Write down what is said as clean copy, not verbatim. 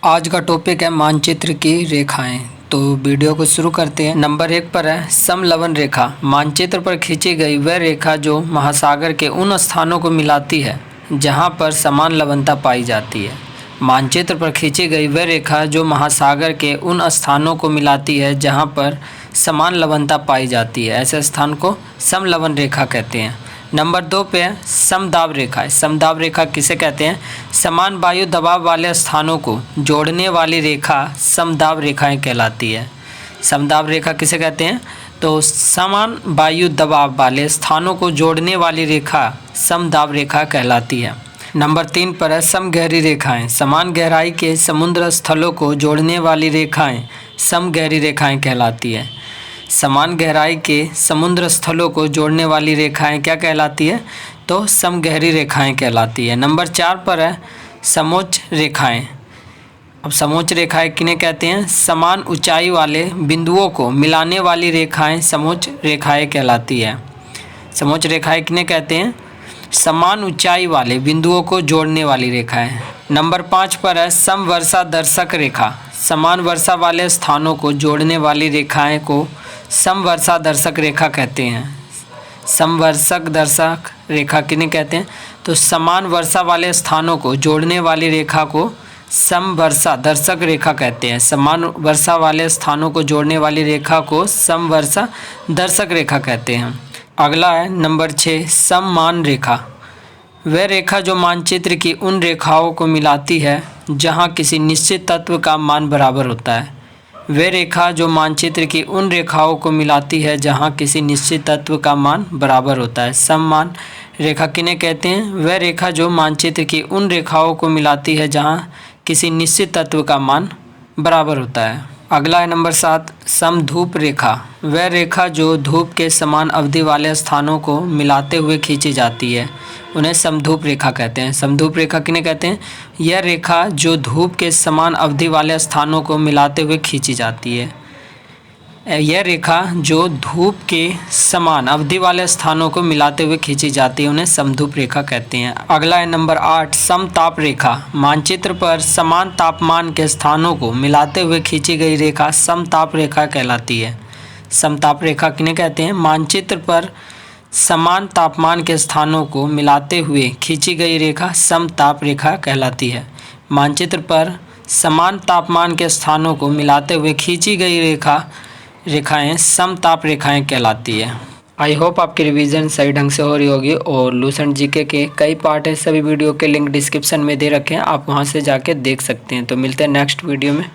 आज का टॉपिक है मानचित्र की रेखाएं। तो वीडियो को शुरू करते हैं। नंबर 1 पर है समलवन रेखा। मानचित्र पर खींची गई वह रेखा जो महासागर के उन स्थानों को मिलाती है जहां पर समान लवणता पाई जाती है। मानचित्र पर खींची गई वह रेखा जो महासागर के उन स्थानों को मिलाती है जहां पर समान लवणता पाई जाती है, ऐसे स्थान को समलवन रेखा कहते हैं। नंबर 2 पे है समदाब रेखा। समदाब रेखा किसे कहते हैं? समान वायु दबाव वाले स्थानों को जोड़ने वाली रेखा समदाब रेखाएं कहलाती है। समदाब रेखा किसे कहते हैं? तो समान वायु दबाव वाले स्थानों को जोड़ने वाली रेखा समदाब रेखा कहलाती है। नंबर 3 पर है समगहरी रेखाएं। समान गहराई के समुद्र स्थलों को जोड़ने वाली रेखाएं समगहरी रेखाएं कहलाती है। समान गहराई के समुद्र स्थलों को जोड़ने वाली रेखाएं क्या कहलाती है? तो समगहरी रेखाएं कहलाती है। नंबर 4 पर है समोच्च रेखाएं। अब समोच्च रेखाएं किन्हें कहते हैं? समान ऊंचाई वाले बिंदुओं को मिलाने वाली रेखाएं समोच्च रेखाएं कहलाती है। समोच्च रेखाएं किन्हें कहते हैं? समान ऊंचाई वाले बिंदुओं को जोड़ने वाली रेखाएं। नंबर 5 पर है समवर्षा दर्शक रेखा। समान वर्षा वाले स्थानों को जोड़ने वाली रेखाएं को समवर्षा दर्शक रेखा कहते हैं। समवर्षक दर्शक रेखा किन्हें कहते हैं? तो समान वर्षा वाले स्थानों को जोड़ने वाली रेखा को समवर्षा दर्शक रेखा कहते हैं। समान वर्षा वाले स्थानों को जोड़ने वाली रेखा को समवर्षा दर्शक रेखा कहते हैं। अगला है नंबर 6 सममान रेखा। वह रेखा जो मानचित्र की उन रेखाओं को मिलाती है जहां किसी निश्चित तत्व का मान बराबर होता है। वह रेखा जो मानचित्र की उन रेखाओं को मिलाती है जहां किसी निश्चित तत्व का मान बराबर होता है। सममान रेखा किन्हें कहते हैं? वह रेखा जो मानचित्र की उन रेखाओं को मिलाती है जहां किसी निश्चित तत्व का मान बराबर होता है। अगला है नंबर 7 समधूप रेखा। वह रेखा जो धूप के समान अवधि वाले स्थानों को मिलाते हुए खींची जाती है, उन्हें समधूप रेखा कहते हैं। समधूप रेखा किन्हें कहते हैं? यह रेखा जो धूप के समान अवधि वाले स्थानों को मिलाते हुए खींची जाती है। यह रेखा जो धूप के समान अवधि वाले स्थानों को मिलाते हुए खींची जाती है, उन्हें समधूप रेखा कहते हैं। अगला है नंबर 8 समताप रेखा। मानचित्र पर समान तापमान के स्थानों को मिलाते हुए खींची गई रेखा समताप रेखा कहलाती है। समताप रेखा किन्हें कहते हैं? मानचित्र पर समान तापमान के स्थानों को मिलाते हुए खींची गई रेखा समताप रेखा कहलाती है। मानचित्र पर समान तापमान के स्थानों को मिलाते हुए खींची गई रेखाएं समताप रेखाएं कहलाती है। आई होप आपकी रिवीजन सही ढंग से हो रही होगी और लूसेंट जीके के कई पार्ट है, सभी वीडियो के लिंक डिस्क्रिप्शन में दे रखे हैं, आप वहां से जाके देख सकते हैं। तो मिलते हैं नेक्स्ट वीडियो में।